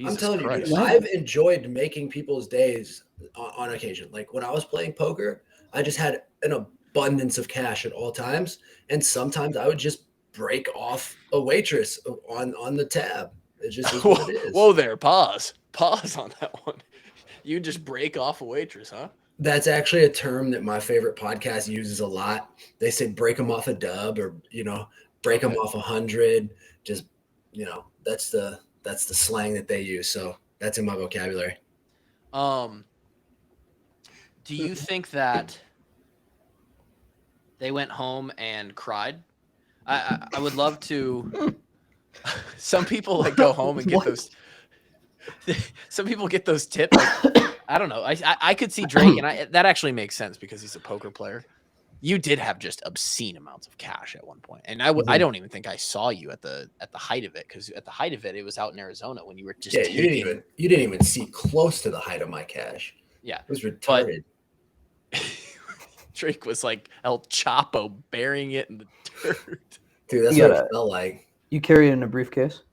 I'm Jesus telling you, Christ. dude, I've enjoyed making people's days on occasion. Like when I was playing poker, I just had an abundance of cash at all times, and sometimes I would just break off a waitress on the tab. It just is what it is. Whoa there, pause on that one. You just break off a waitress, huh? That's actually a term that my favorite podcast uses a lot. They say break them off a dub, or break them off 100. Just that's the slang that they use. So that's in my vocabulary. Do you think that they went home and cried? I would love to. Some people like go home and get those. Some people get those tips. Like, I don't know. I could see Drake, and that actually makes sense because he's a poker player. You did have just obscene amounts of cash at one point, and I don't even think I saw you at the height of it, because at the height of it, it was out in Arizona when you were just you didn't even see close to the height of my cash. Yeah, it was retarded. Drake was like El Chapo burying it in the dirt. Dude, that's what it felt like. You carry it in a briefcase?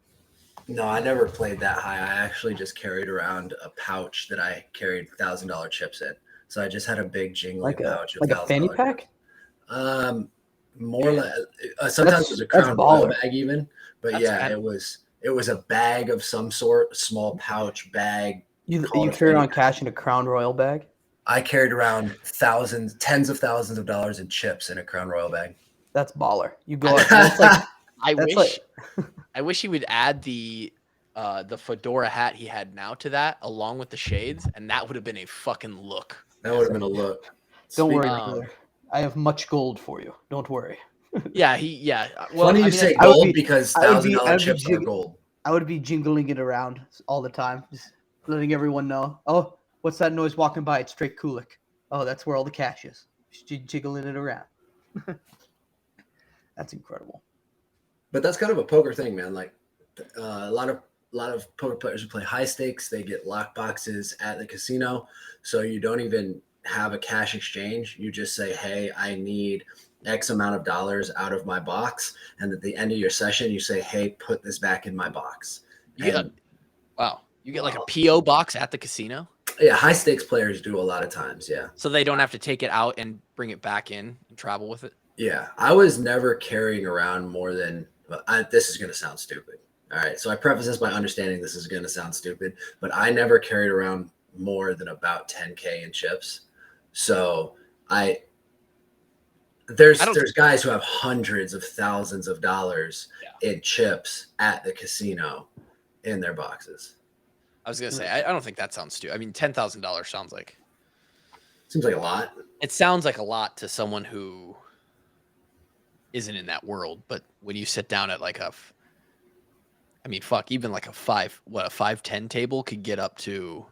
No, I never played that high. I actually just carried around a pouch that I carried $1,000 chips in. So I just had a big jingling pouch. Like a fanny pack? More like sometimes it was a Crown Royal bag even, but it was a bag of some sort, small pouch bag. You carried on cash in a Crown Royal bag? I carried around tens of thousands of dollars in chips in a Crown Royal bag. That's baller. You go out. That's like, I wish he would add the fedora hat he had now to that, along with the shades, and that would have been a fucking look. That would have been a look. Don't worry, brother. I have much gold for you. Don't worry. Yeah. Well, funny you say gold because $1,000 chips are gold. I would be jingling it around all the time, just letting everyone know. Oh, what's that noise walking by? It's Drake Kulik. Oh, that's where all the cash is. Just jiggling it around. That's incredible. But that's kind of a poker thing, man. Like a lot of poker players who play high stakes, they get lock boxes at the casino. So you don't even have a cash exchange. You just say, hey, I need X amount of dollars out of my box. And at the end of your session, you say, hey, put this back in my box. You get like a P.O. box at the casino? Yeah, high stakes players do a lot of times, yeah. So they don't have to take it out and bring it back in and travel with it? Yeah, I was never carrying around more than this is going to sound stupid. All right, so I preface this by understanding this is going to sound stupid, but I never carried around more than about 10K in chips. So there's guys who have hundreds of thousands of dollars in chips at the casino in their boxes. I was going to say, I don't think that sounds stupid. I mean, $10,000 seems like a lot. It sounds like a lot to someone who isn't in that world, but when you sit down at like even like a 510 table could get up to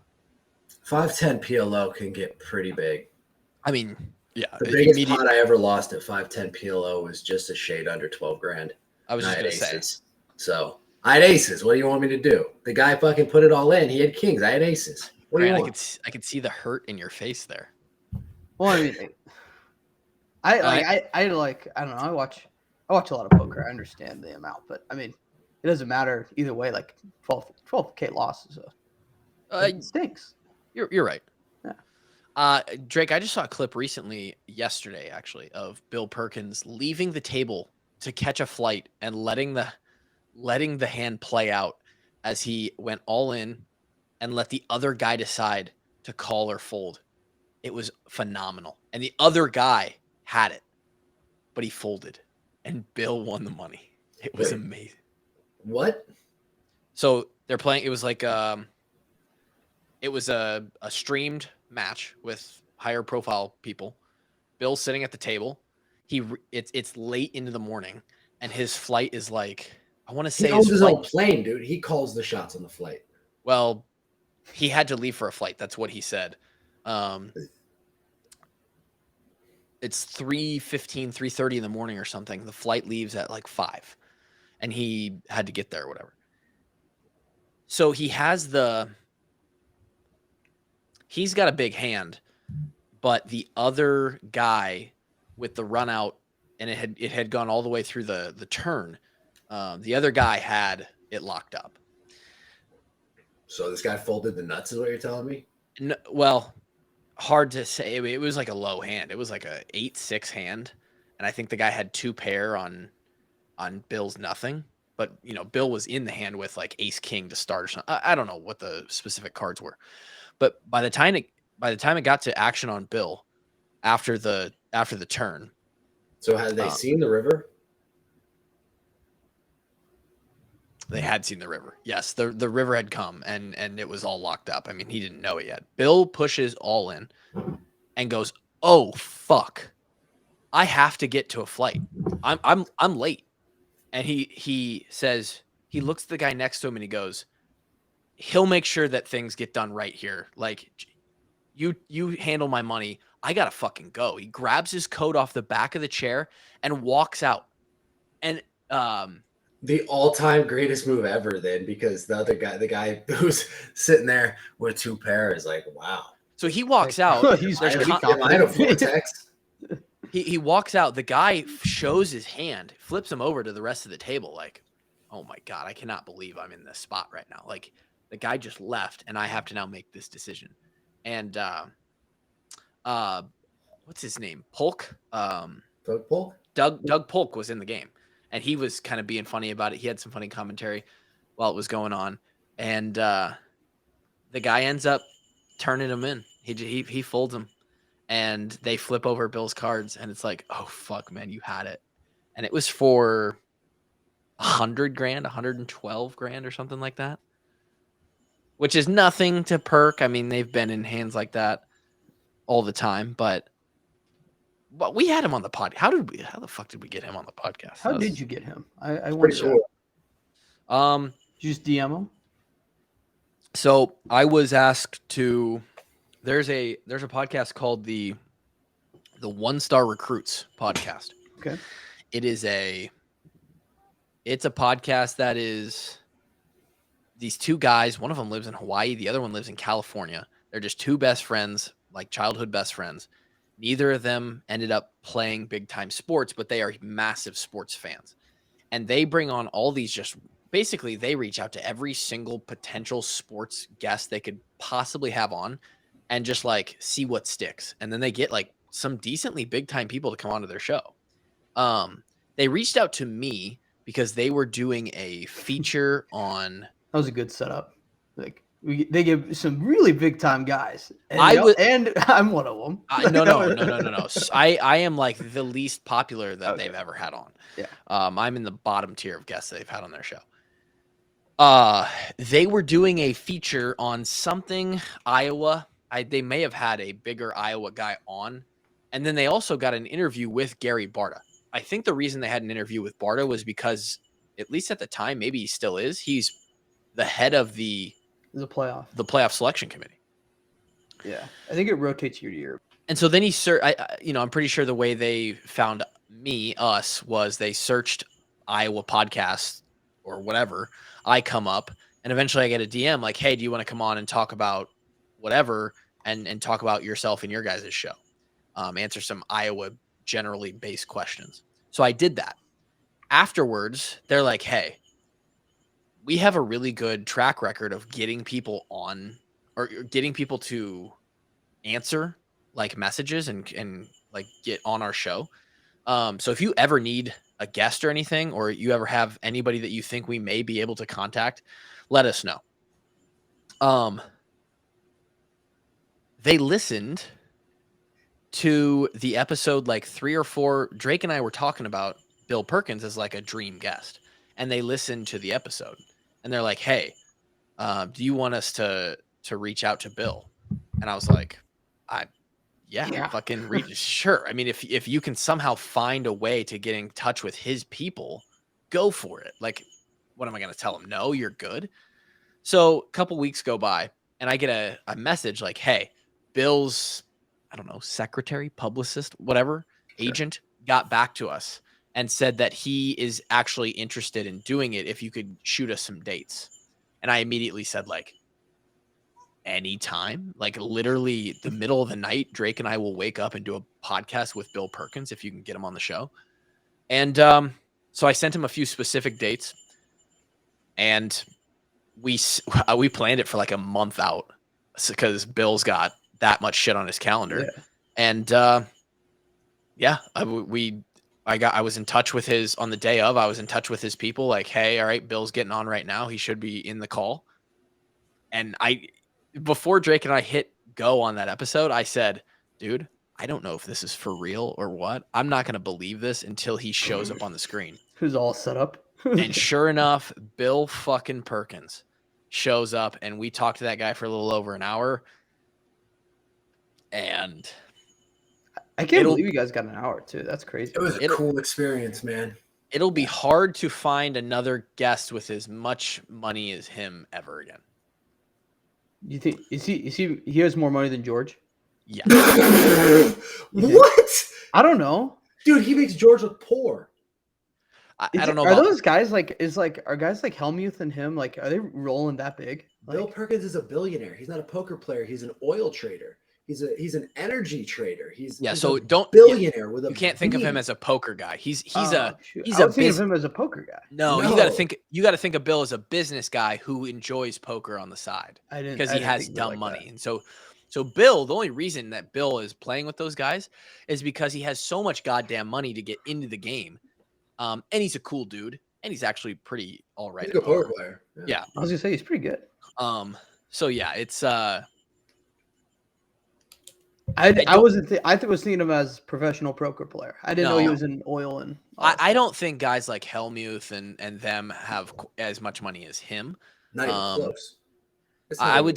510 PLO can get pretty big. I mean, yeah. The biggest pot I ever lost at 510 PLO was just a shade under 12 grand. I was just going to say. So I had aces. What do you want me to do? The guy fucking put it all in. He had kings. I had aces. What do you want? I could see the hurt in your face there. Well, I mean, I don't know. I watch a lot of poker. I understand the amount, but I mean, it doesn't matter either way. Like 12K losses, it stinks. You're right. Yeah. Drake, I just saw a clip yesterday actually, of Bill Perkins leaving the table to catch a flight and letting the hand play out as he went all in and let the other guy decide to call or fold. It was phenomenal. And the other guy had it, but he folded, and Bill won the money. It was amazing. What? So they're playing. It was like it was a streamed match with higher profile people. Bill's sitting at the table. It's late into the morning, and his flight is like, I want to say he owns his own plane, dude. He calls the shots on the flight. Well, he had to leave for a flight. That's what he said. It's 3:15, 3:30 in the morning or something. The flight leaves at like 5, and he had to get there or whatever. So he's got a big hand, but the other guy with the run out, and it had gone all the way through the turn. The other guy had it locked up. So this guy folded the nuts, is what you're telling me? No, well, hard to say. It was like a low hand. It was like a 8-6 hand, and I think the guy had 2 pair on Bill's nothing. But Bill was in the hand with like ace king to start or something. I don't know what the specific cards were, but by the time it got to action on Bill after the turn. So had they seen the river? They had seen the river. Yes, the river had come and it was all locked up. I mean, he didn't know it yet. Bill pushes all in and goes, "Oh fuck. I have to get to a flight. I'm late." And he says, he looks at the guy next to him and he goes, "He'll make sure that things get done right here. Like you handle my money. I got to fucking go." He grabs his coat off the back of the chair and walks out. And the all-time greatest move ever then, because the guy who's sitting there with 2 pair is like, wow. So he walks out. Am I in a vortex? He walks out. The guy shows his hand, flips him over to the rest of the table like, "Oh my God, I cannot believe I'm in this spot right now." Like the guy just left and I have to now make this decision. And what's his name? Polk? Polk? Doug Polk was in the game. And he was kind of being funny about it. He had some funny commentary while it was going on. And the guy ends up turning him in. He folds him. And they flip over Bill's cards. And it's like, oh, fuck, man, you had it. And it was for $100,000, $112,000 or something like that. Which is nothing to Perk. I mean, they've been in hands like that all the time. But we had him on the pod. How the fuck did we get him on the podcast? How did you get him? I Pretty wonder. sure. Did you just DM him? So I was asked to. There's a podcast called the One Star Recruits podcast. Okay. It's a podcast that is these 2 guys. One of them lives in Hawaii. The other one lives in California. They're just 2 best friends, like childhood best friends. Neither of them ended up playing big time sports, but they are massive sports fans. And they bring on all these basically they reach out to every single potential sports guest they could possibly have on and just like see what sticks. And then they get like some decently big time people to come onto their show. They reached out to me because they were doing a feature on. That was a good setup. Like they give some really big time guys, and I'm one of them. No. I am like the least popular that they've ever had on. Yeah. I'm in the bottom tier of guests they've had on their show. They were doing a feature on something Iowa. They may have had a bigger Iowa guy on, and then they also got an interview with Gary Barta. I think the reason they had an interview with Barta was because, at least at the time, maybe he still is, he's the head of the playoff selection committee. Yeah, I think it rotates year to year. And so then I'm pretty sure the way they found us was they searched Iowa podcasts or whatever. I come up and eventually I get a DM like, "Hey, do you want to come on and talk about whatever and talk about yourself and your guys' show? Answer some Iowa generally based questions." So I did that. Afterwards, they're like, "Hey, we have a really good track record of getting people on or getting people to answer like messages and like get on our show. So if you ever need a guest or anything, or you ever have anybody that you think we may be able to contact, let us know." They listened to the episode like 3 or 4. Drake and I were talking about Bill Perkins as like a dream guest, and they listened to the episode and they're like, "Hey, do you want us to reach out to Bill?" And I was like, yeah. Fucking reach. Sure. I mean, if you can somehow find a way to get in touch with his people, go for it. Like, what am I going to tell him? No, you're good. So a couple weeks go by and I get a message like, "Hey, Bill's, I don't know, secretary, publicist, whatever, agent got back to us and said that he is actually interested in doing it if you could shoot us some dates." And I immediately said, like, anytime, like literally the middle of the night, Drake and I will wake up and do a podcast with Bill Perkins if you can get him on the show. And so I sent him a few specific dates, and we planned it for like a month out because Bill's got that much shit on his calendar. Yeah. And I was in touch with his on the day of. I was in touch with his people. Like, hey, all right, Bill's getting on right now. He should be in the call. And before Drake and I hit go on that episode, I said, dude, I don't know if this is for real or what. I'm not going to believe this until he shows up on the screen. Who's all set up? And sure enough, Bill fucking Perkins shows up, and we talked to that guy for a little over an hour. And I can't believe you guys got an hour too. That's crazy. It was a cool experience, man. It'll be hard to find another guest with as much money as him ever again. You think he has more money than George? Yeah. What? I don't know. Dude, he makes George look poor. I don't know. Are those guys are guys like Helmuth and him, like, are they rolling that big? Bill Perkins is a billionaire. He's not a poker player. He's an oil trader. He's an energy trader. He's so a don't billionaire with a. You can't think of him as a poker guy. He's I a was thinking of him as a poker guy. No, you got to think of Bill as a business guy who enjoys poker on the side because he has dumb money. And so Bill, the only reason that Bill is playing with those guys is because he has so much goddamn money to get into the game. And he's a cool dude, and he's actually pretty all right. He's a good poker player. Yeah. I was gonna say he's pretty good. So yeah, it's I was thinking of him as professional poker player. I didn't know he was in oil and. I don't think guys like Helmuth and them have as much money as him. Not even close. It's not even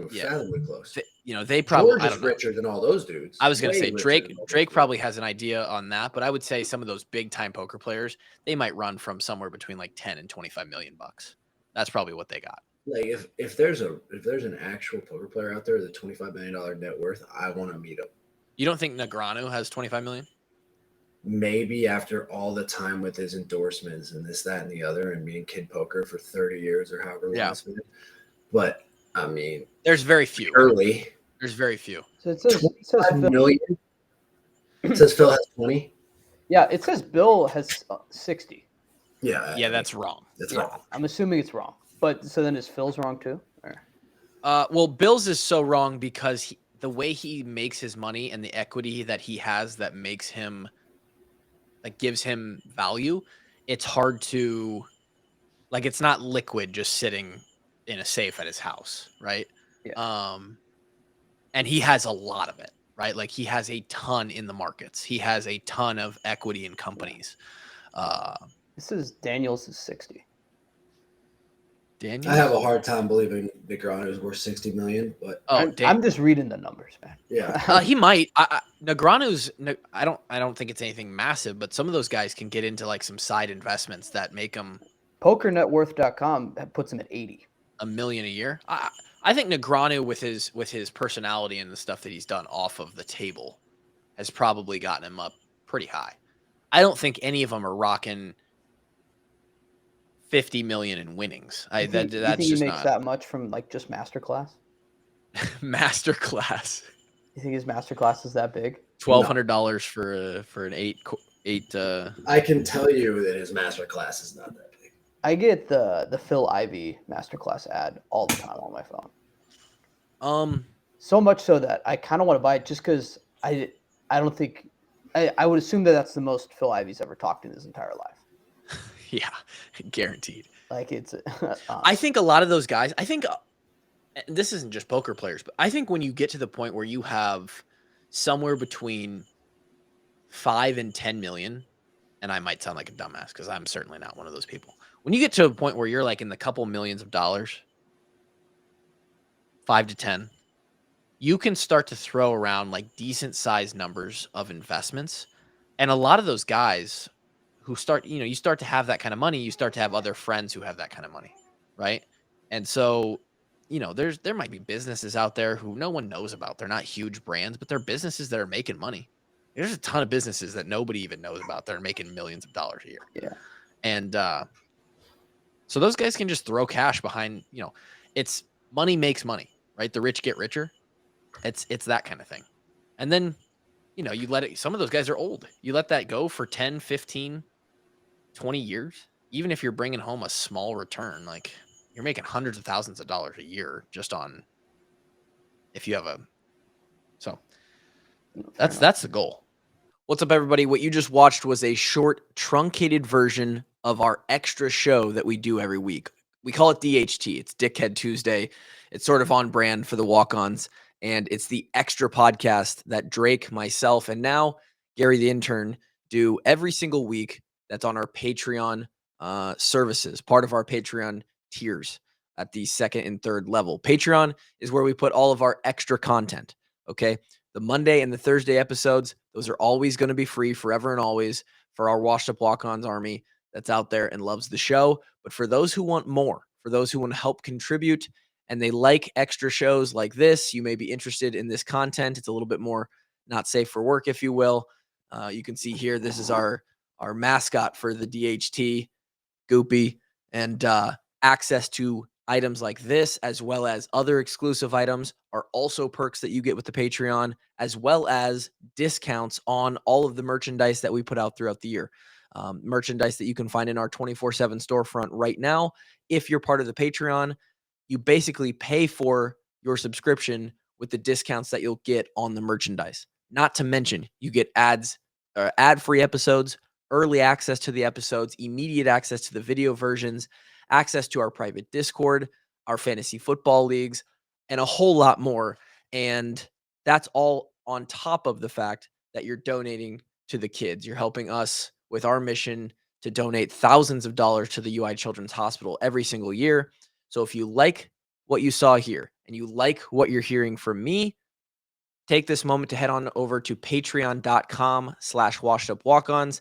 fathomably close. They probably George is richer than all those dudes. I was gonna say Drake probably has an idea on that, but I would say some of those big time poker players, they might run from somewhere between like 10 and 25 million bucks. That's probably what they got. Like if there's an actual poker player out there with a $25 million net worth, I want to meet him. You don't think Negreanu has 25 million? Maybe after all the time with his endorsements and this, that, and the other, and being kid poker for 30 years or however long it's been. But I mean, there's very few. There's very few. So it says 5 million. It says Phil has 20. Yeah, it says Bill has 60. Yeah, that's wrong. I'm assuming it's wrong. But so then is Phil's wrong too? Or? Well, Bill's is so wrong because the way he makes his money and the equity that he has that makes him, like, gives him value. It's hard to, like, it's not liquid just sitting in a safe at his house, right? Yeah. And he has a lot of it, right? Like, he has a ton in the markets. He has a ton of equity in companies. This is Daniels is 60. Daniels? I have a hard time believing Negreanu is worth 60 million, but I'm just reading the numbers, man. Yeah, he might. Negreanu's. I don't think it's anything massive, but some of those guys can get into like some side investments that make them. PokerNetWorth.com puts him at 80. $1 million a year. I think Negreanu with his personality and the stuff that he's done off of the table has probably gotten him up pretty high. I don't think any of them are rocking 50 million in winnings. You think he makes that much from like just Masterclass? Masterclass. You think his Masterclass is that big? $1,200 for an eight. I can tell you that his Masterclass is not that big. I get the Phil Ivey Masterclass ad all the time on my phone. So much so that I kind of want to buy it just because I don't think I would assume that that's the most Phil Ivey's ever talked in his entire life. Yeah, guaranteed. Like it's. I think a lot of those guys. I think this isn't just poker players, but I think when you get to the point where you have somewhere between 5 and 10 million, and I might sound like a dumbass because I'm certainly not one of those people. When you get to a point where you're like in the couple millions of dollars, 5 to 10, you can start to throw around like decent sized numbers of investments. And a lot of those guys who start, you start to have that kind of money, you start to have other friends who have that kind of money. Right. And so, there might be businesses out there who no one knows about. They're not huge brands, but they're businesses that are making money. There's a ton of businesses that nobody even knows about that are making millions of dollars a year. Yeah. And so those guys can just throw cash behind, it's money makes money, right? The rich get richer. It's that kind of thing. And then, you let it, some of those guys are old. You let that go for 10, 15, 20 years, even if you're bringing home a small return, like you're making hundreds of thousands of dollars a year just on if you have a. So that's the goal. What's up, everybody? What you just watched was a short, truncated version of our extra show that we do every week. We call it DHT. It's Dickhead Tuesday. It's sort of on brand for the walk-ons, and it's the extra podcast that Drake, myself, and now Gary the intern do every single week. That's on our Patreon services, part of our Patreon tiers at the second and third level. Patreon is where we put all of our extra content, okay? The Monday and the Thursday episodes, those are always going to be free forever and always for our washed up walk-ons army that's out there and loves the show. But for those who want more, for those who want to help contribute and they like extra shows like this, you may be interested in this content. It's a little bit more not safe for work, if you will. You can see here, this is our mascot for the DHT, Goopy, and access to items like this, as well as other exclusive items, are also perks that you get with the Patreon, as well as discounts on all of the merchandise that we put out throughout the year. Merchandise that you can find in our 24/7 storefront right now. If you're part of the Patreon, you basically pay for your subscription with the discounts that you'll get on the merchandise. Not to mention, you get ad-free episodes, early access to the episodes, immediate access to the video versions, access to our private Discord, our fantasy football leagues, and a whole lot more. And that's all on top of the fact that you're donating to the kids. You're helping us with our mission to donate thousands of dollars to the UI Children's Hospital every single year. So if you like what you saw here and you like what you're hearing from me, take this moment to head on over to patreon.com/washedupwalkons,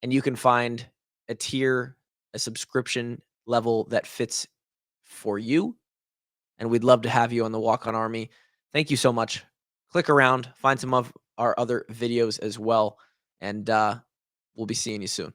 and you can find a tier, a subscription level that fits for you. And we'd love to have you on the Walk On Army. Thank you so much. Click around, find some of our other videos as well. And we'll be seeing you soon.